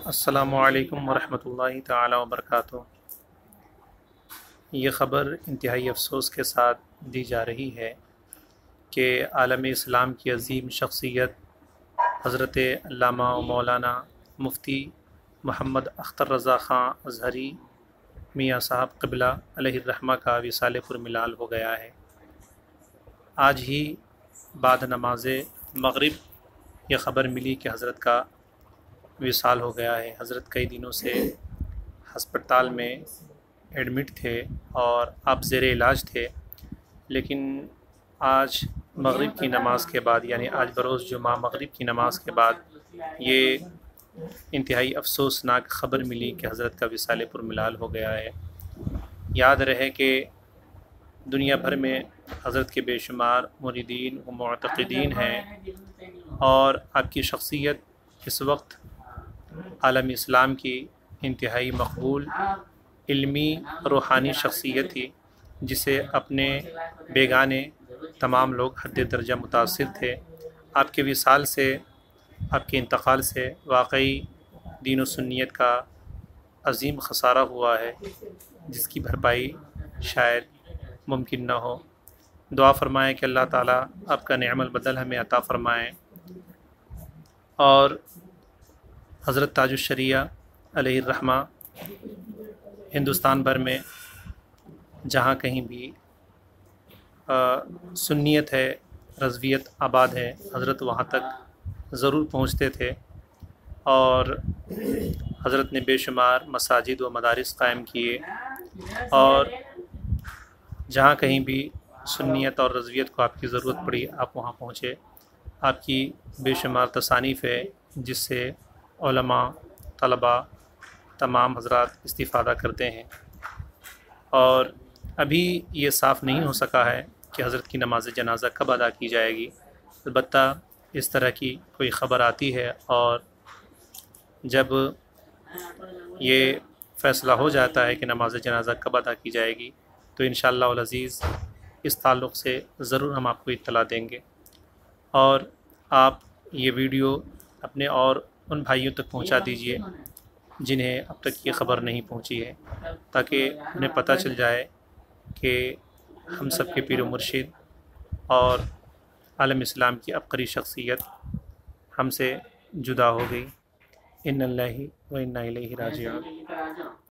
السلام علیکم ورحمۃ اللہ تعالی وبرکاتہ۔ یہ خبر انتہائی افسوس کے ساتھ دی جا رہی ہے کہ عالم اسلام کی عظیم شخصیت حضرت علامہ و مولانا مفتی محمد اختر رضا خان ازہری میاں صاحب قبلہ علیہ الرحمہ کا وصال پرملال ہو گیا ہے۔ آج ہی بعد نماز مغرب یہ خبر ملی کہ حضرت کا وصال ہو گیا ہے۔ حضرت کئی دنوں سے ہسپتال میں ایڈمٹ تھے اور اب زیر علاج تھے، لیکن آج مغرب کی نماز کے بعد یعنی آج بروز جمعہ مغرب کی نماز کے بعد یہ انتہائی افسوسناک خبر ملی کہ حضرت کا وصال پرملال ہو گیا ہے۔ یاد رہے کہ دنیا بھر میں حضرت کے بے شمار مریدین و معتقدین ہیں اور آپ کی شخصیت اس وقت عالم اسلام کی انتہائی مقبول علمی روحانی شخصیت تھی، جسے اپنے بیگانے تمام لوگ حد درجہ متاثر تھے۔ آپ کے وصال سے، آپ کے انتقال سے واقعی دین و سنیت کا عظیم خسارہ ہوا ہے، جس کی بھرپائی شاید ممکن نہ ہو۔ دعا فرمائیں کہ اللہ تعالیٰ آپ کا نعم البدل ہمیں عطا فرمائیں اور حضرت تاج الشریعہ علیہ الرحمہ ہندوستان بھر میں جہاں کہیں بھی سنیت ہے، رضویت آباد ہے، حضرت وہاں تک ضرور پہنچتے تھے اور حضرت نے بے شمار مساجد و مدارس قائم کیے اور جہاں کہیں بھی سنیت اور رضویت کو آپ کی ضرورت پڑی آپ وہاں پہنچے۔ آپ کی بے شمار تصانیف ہے جس سے علماء، طلباء، تمام حضرات استفادہ کرتے ہیں، اور ابھی یہ صاف نہیں ہو سکا ہے کہ حضرت کی نماز جنازہ کب ادا کی جائے گی۔ البتہ اس طرح کی کوئی خبر آتی ہے اور جب یہ فیصلہ ہو جاتا ہے کہ نماز جنازہ کب ادا کی جائے گی تو انشاءاللہ العزیز اس تعلق سے ضرور ہم آپ کو اطلاع دیں گے، اور آپ یہ ویڈیو اپنے اور ان بھائیوں تک پہنچا دیجئے جنہیں اب تک یہ خبر نہیں پہنچی ہے، تاکہ انہیں پتہ چل جائے کہ ہم سب کے پیر و مرشد اور عالم اسلام کی عبقری شخصیت ہم سے جدا ہو گئی۔ ان اللہ و انا الیہ راجعون۔